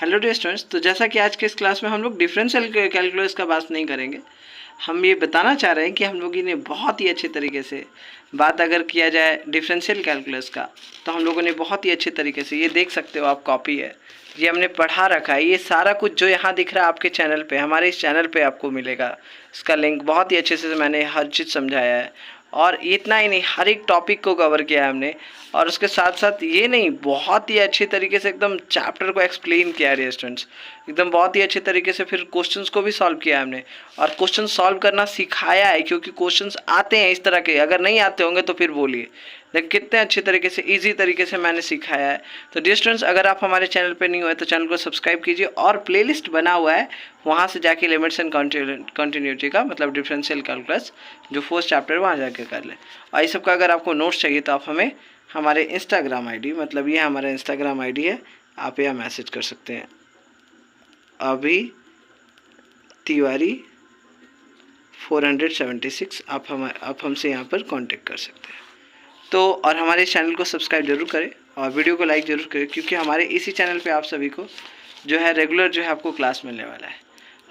Hello dear students, तो जैसा कि आज के इस क्लास में हम लोग डिफरेंशियल कैलकुलस का बात नहीं करेंगे। हम ये बताना चाह रहे हैं कि हम लोगों ने बहुत ही अच्छे तरीके से बात अगर किया जाए डिफरेंशियल कैलकुलस का, तो हम लोगों ने बहुत ही अच्छे तरीके से, ये देख सकते हो आप, कॉपी है, ये हमने पढ़ा रखा है। ये सारा कुछ जो यहाँ दिख रहा है आपके चैनल पे, हमारे इस चैनल पे आपको मिलेगा। इसका लिंक बहुत ही अच्छे से मैंने हर चीज़ समझाया है, और इतना ही नहीं, हर एक टॉपिक को कवर किया है हमने। और उसके साथ साथ ये नहीं, बहुत ही अच्छी तरीके से एकदम चैप्टर को एक्सप्लेन किया है स्टूडेंट्स, एकदम बहुत ही अच्छे तरीके से। फिर क्वेश्चंस को भी सॉल्व किया है हमने, और क्वेश्चन सॉल्व करना सिखाया है, क्योंकि क्वेश्चंस आते हैं इस तरह के। अगर नहीं आते होंगे तो फिर बोलिए, लेकिन कितने अच्छे तरीके से, इजी तरीके से मैंने सिखाया है। तो डियर स्टूडेंट्स, अगर आप हमारे चैनल पर नहीं हुए तो चैनल को सब्सक्राइब कीजिए, और प्लेलिस्ट बना हुआ है, वहाँ से जाके लिमिट्स एंड कंटिन्यूटी का मतलब डिफरेंशियल कैलकुलस जो फर्स्ट चैप्टर, वहाँ जाके कर लें। और इस सब का अगर आपको नोट्स चाहिए तो आप हमें हमारे इंस्टाग्राम आईडी, मतलब ये हमारा इंस्टाग्राम आईडी है, आप यहाँ मैसेज कर सकते हैं, अभी तिवारी 476, आप हमसे यहाँ पर कांटेक्ट कर सकते हैं। तो और हमारे चैनल को सब्सक्राइब जरूर करें और वीडियो को लाइक जरूर करें, क्योंकि हमारे इसी चैनल पे आप सभी को जो है रेगुलर जो है आपको क्लास मिलने वाला है।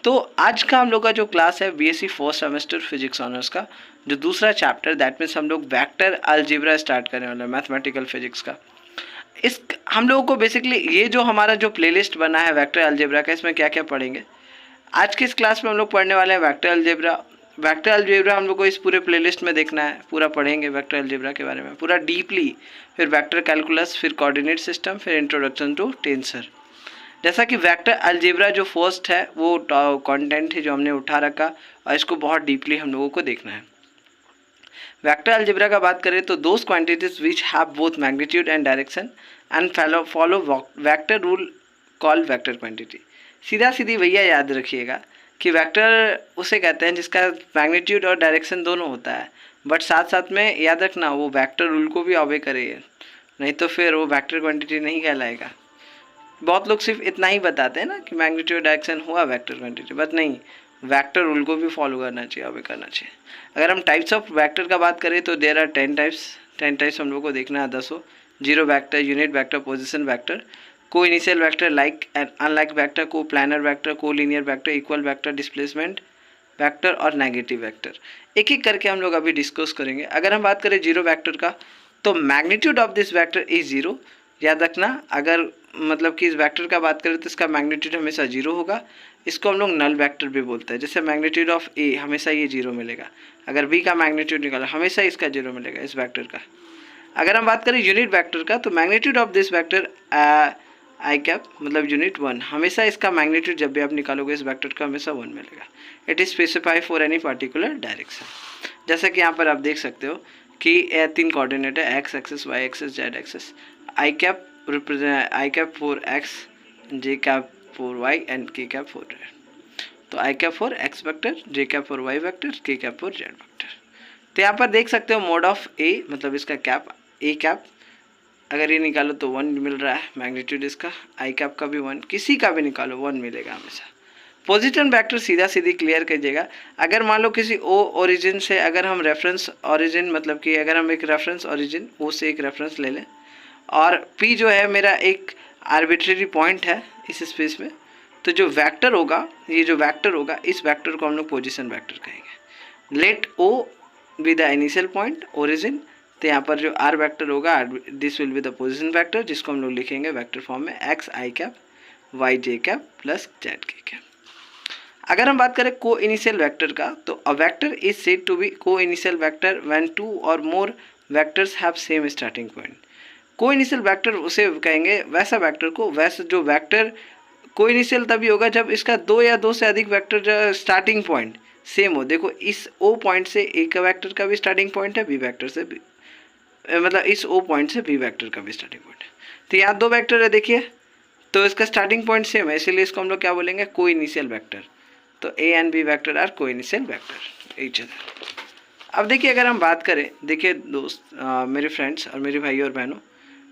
तो आज का हम लोग का जो क्लास है BSc first semester physics honours का जो दूसरा चैप्टर, दैट मीन्स हम लोग वेक्टर अलजेब्रा स्टार्ट करने वाले हैं, मैथमेटिकल फिजिक्स का। इस हम लोगों को बेसिकली ये जो हमारा जो प्लेलिस्ट बना है वेक्टर अलजेब्रा का, इसमें क्या क्या पढ़ेंगे आज की इस क्लास में हम लोग पढ़ने वाले हैं वेक्टर अलजेब्रा। वेक्टर अलजेब्रा हम लोग को इस पूरे प्लेलिस्ट में देखना है, पूरा पढ़ेंगे वेक्टर अलजेब्रा के बारे में पूरा डीपली, फिर वेक्टर कैलकुलस, फिर कोऑर्डिनेट सिस्टम, फिर इंट्रोडक्शन टू टेंसर। जैसा कि वेक्टर अलजेब्रा जो फर्स्ट है वो कंटेंट है जो हमने उठा रखा, और इसको बहुत डीपली हम लोगों को देखना है। वेक्टर अलजेब्रा का बात करें तो those quantities which have both magnitude and direction and follow vector rule called vector quantity. सीधा सीधी भैया याद रखिएगा कि वेक्टर उसे कहते हैं जिसका मैग्नीट्यूड और डायरेक्शन दोनों होता है, बट साथ साथ में याद रखना वो वेक्टर रूल को भी ऑबे करे, नहीं तो फिर वो वेक्टर क्वांटिटी नहीं कहलाएगा। बहुत लोग सिर्फ इतना ही बताते हैं ना कि मैग्नीट्यूड डायरेक्शन हुआ वेक्टर क्वांटिटी, बट नहीं, वेक्टर रूल को भी फॉलो करना चाहिए, ऑबे करना चाहिए। अगर हम टाइप्स ऑफ वेक्टर का बात करें तो देयर आर 10 टाइप्स हम लोग को देखना है, 10 zero vector, unit vector, position vector, को initial vector, like and unlike vector, coplanar vector, collinear vector, equal vector, displacement vector और नेगेटिव वेक्टर। एक एक करके हम लोग अभी डिस्कस करेंगे। अगर हम बात करें जीरो वेक्टर का, तो magnitude of this vector is zero. याद रखना, अगर मतलब कि इस वेक्टर का बात करें तो इसका मैग्नीट्यूड हमेशा जीरो होगा। इसको हम लोग नल वेक्टर भी बोलते हैं। जैसे मैग्नीट्यूड ऑफ ए, हमेशा ये जीरो मिलेगा। अगर बी का मैग्नीट्यूड निकाला, हमेशा इसका जीरो मिलेगा इस वेक्टर का। अगर हम बात करें यूनिट वेक्टर का, तो magnitude of this vector I cap मतलब यूनिट 1, हमेशा इसका मैग्नीट्यूड जब भी आप निकालोगे इस वेक्टर का हमेशा 1 मिलेगा। It is specify for any particular direction. जैसा कि यहाँ पर आप देख सकते हो कि 3 कोऑर्डिनेट है, x axis, y axis, z axis. I cap represent i cap for x, j cap for y and k cap for z. तो i cap for x vector, j cap for y vector, k cap for z vector. तो यहाँ पर देख सकते हो mode of ए, मतलब इसका cap A cap, अगर ये निकालो तो 1 मिल रहा है मैग्नीट्यूड इसका। आई कैप का भी 1, किसी का भी निकालो 1 मिलेगा हमेशा। पोजिशन वेक्टर सीधा सीधी क्लियर कीजिएगा। अगर मान लो किसी ओ ओरिजिन से अगर हम रेफरेंस ओरिजिन, मतलब कि अगर हम एक रेफरेंस ओरिजिन ओ से एक रेफरेंस ले लें, और पी जो है मेरा एक आर्बिट्रेरी पॉइंट है इस स्पेस में, तो जो वेक्टर होगा, ये जो वेक्टर होगा, इस वेक्टर को हम लोग पोजिशन वेक्टर कहेंगे। Let O be the initial point origin, तो यहाँ पर जो आर वेक्टर होगा, this will be the position vector, जिसको हम लोग लिखेंगे वेक्टर फॉर्म में X I cap, Y J cap plus Z K cap. अगर हम बात करें को इनिशियल वेक्टर का, तो a vector is said to be को इनिशियल वेक्टर व्हेन 2 और more vectors have same starting point. को इनिशियल वेक्टर उसे कहेंगे वैसा वेक्टर को, वैसा जो वेक्टर को इनिशियल तभी होगा जब इसका 2 या 2 से अधिक वेक्टर स्टार्टिंग पॉइंट सेम हो। देखो इस ओ पॉइंट से ए का वेक्टर का भी स्टार्टिंग पॉइंट है, बी वेक्टर से भी, मतलब इस ओ पॉइंट से बी वेक्टर का भी स्टार्टिंग पॉइंट है। तो यहाँ 2 वेक्टर है देखिए, तो इसका स्टार्टिंग पॉइंट सेम है, इसीलिए इसको हम लोग क्या बोलेंगे, को इनिशियल वेक्टर। तो A and B vector are को इनिशियल वेक्टर ईच अदर। अब देखिए अगर हम बात करें, देखिए दोस्त, मेरे फ्रेंड्स और मेरे भाई और बहनों,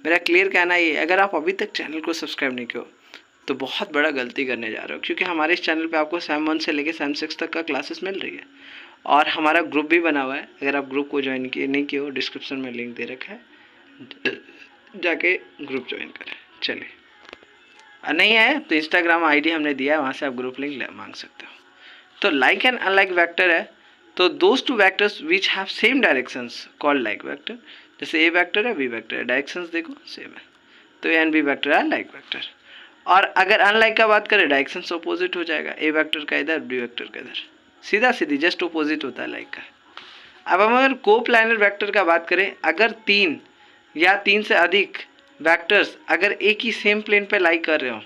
मेरा क्लियर कहना ये, अगर आप अभी तक चैनल को सब्सक्राइब नहीं किया तो बहुत बड़ा गलती करने जा रहे हो, क्योंकि हमारे इस चैनल पे आपको सैम 1 से लेकर सैम 6 तक का क्लासेस मिल रही है, और हमारा ग्रुप भी बना हुआ है। अगर आप ग्रुप को ज्वाइन किए नहीं किए हो, डिस्क्रिप्शन में लिंक दे रखा है, जाके ग्रुप ज्वाइन करें। चलिए नहीं है तो इंस्टाग्राम आईडी हमने दिया है, वहाँ से आप ग्रुप लिंक मांग सकते हो। तो लाइक एंड अनलाइक वेक्टर है, तो those two vectors which have same directions called like vector. जैसे ए वेक्टर है, बी वेक्टर है, डायरेक्शंस देखो सेम है, तो ए एंड बी वेक्टर है लाइक वेक्टर। और अगर अनलाइक का बात करें, डायरेक्शंस अपोजिट हो जाएगा, ए वेक्टर का इधर, बी वेक्टर का इधर, सीधा सीधी जस्ट अपोजिट होता है लाइक का। अब हम अगर कोप्लानर वेक्टर का बात करें, अगर 3 या 3 से अधिक वेक्टर्स अगर एक ही सेम प्लेन पे लाई कर रहे हो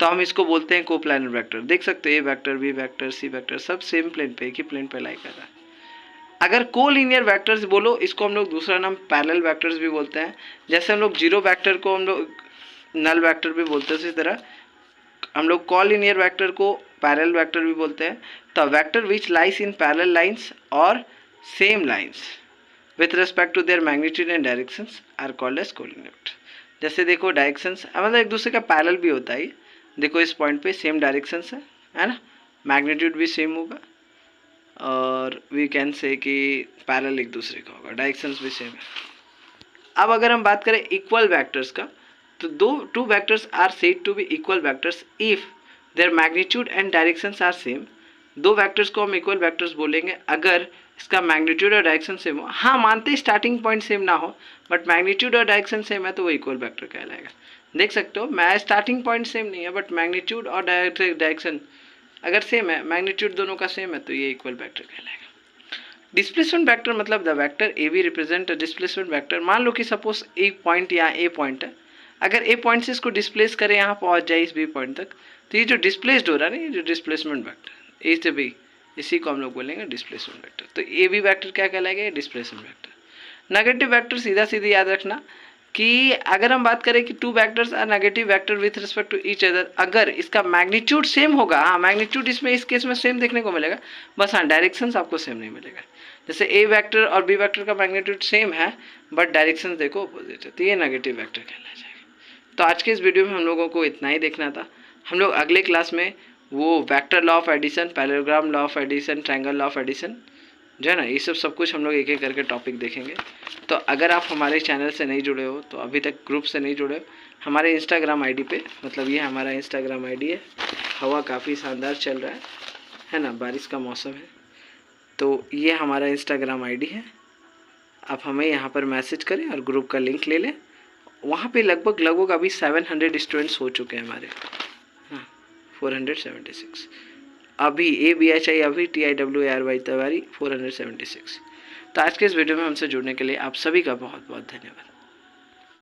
तो हम इसको बोलते हैं कोप्लानर वेक्टर। देख सकते हो ए vector, B vector, C vector सब सेम प्लेन पे, एक ही प्लेन पे लाई कर रहा है। अगर कोलिनियर वेक्टर्स बोलो, इसको हम लोग दूसरा नाम पैरेलल वेक्टर्स भी बोलते हैं। जैसे हम लोग जीरो वेक्टर को हम लोग नल वेक्टर भी बोलते हैं, इसी तरह हम लोग कोलिनियर वेक्टर को पैरेलल वेक्टर भी बोलते हैं। तो vector which lies in parallel lines और same lines with respect to their magnitude and directions are called as collinear vector. जैसे देखो डायरेक्शंस मतलब एक दूसरे का पैरेलल भी होता है, देखो इस पॉइंट पे सेम डायरेक्शंस है ना, मैग्नीट्यूड भी सेम होगा और वी कैन से कि पैरेलल एक दूसरे का होगा, डायरेक्शंस भी सेम है। अब अगर हम बात करें इक्वल वेक्टर्स का, तो two vectors are said to be equal vectors if their magnitude and directions are same. दो वेक्टर्स को हम इक्वल वेक्टर्स बोलेंगे अगर इसका मैग्नीट्यूड और डायरेक्शन सेम हो। हाँ, मानते स्टार्टिंग पॉइंट सेम ना हो, बट मैग्नीट्यूड और डायरेक्शन सेम है तो वो इक्वल वेक्टर कहलाएगा। देख सकते हो मैं स्टार्टिंग पॉइंट सेम नहीं है, बट मैग्नीट्यूड और डायरेक्शन अगर सेम है, मैग्नीट्यूड दोनों का सेम है, तो ये इक्वल वेक्टर कहलाएगा। डिस्प्लेसमेंट वेक्टर मतलब the vector A B represent a displacement vector. मान लो कि सपोज एक पॉइंट यहाँ ए पॉइंट है, अगर ए पॉइंट से इसको डिस्प्लेस करें, यहाँ पहुँच जाए इस बी पॉइंट तक, तो ये जो डिस्प्लेस्ड हो रहा है ना, ये जो डिस्प्लेसमेंट वेक्टर ए से बी, इसी को हम लोग बोलेंगे डिस्प्लेसमेंट वेक्टर। तो ए बी वेक्टर क्या कहलाएगा? Displacement vector. नेगेटिव वेक्टर सीधा सीधी याद रखना कि अगर हम बात करें कि two vectors are negative vector with respect to each other, अगर इसका मैग्नीट्यूड सेम होगा, हाँ मैग्नीट्यूड इसमें इस केस में सेम देखने को मिलेगा, बस हाँ डायरेक्शंस आपको सेम नहीं मिलेगा। जैसे ए वेक्टर और बी वेक्टर का मैग्नीट्यूड सेम है बट डायरेक्शंस देखो अपोजिट है, तो ये नेगेटिव वेक्टर कहलाया जाएगा। तो आज के इस वीडियो में हम लोगों को इतना ही देखना था। हम लोग अगले क्लास में वो vector law of addition, parallelogram law of addition, triangle law of addition जो है ना, ये सब कुछ हम लोग एक एक करके टॉपिक देखेंगे। तो अगर आप हमारे चैनल से नहीं जुड़े हो, तो अभी तक ग्रुप से नहीं जुड़े हो, हमारे इंस्टाग्राम आईडी पे, मतलब ये हमारा इंस्टाग्राम आईडी है। हवा काफ़ी शानदार चल रहा है ना, बारिश का मौसम है, तो ये हमारा इंस्टाग्राम आईडी है। आप हमें यहाँ पर मैसेज करें और ग्रुप का लिंक ले लें। वहाँ पे लगभग अभी 700 स्टूडेंट्स हो चुके हैं हमारे, हाँ 476 अभी, ABHI अभी, TIWARY तवारी 476। तो आज के इस वीडियो में हमसे जुड़ने के लिए आप सभी का बहुत बहुत धन्यवाद।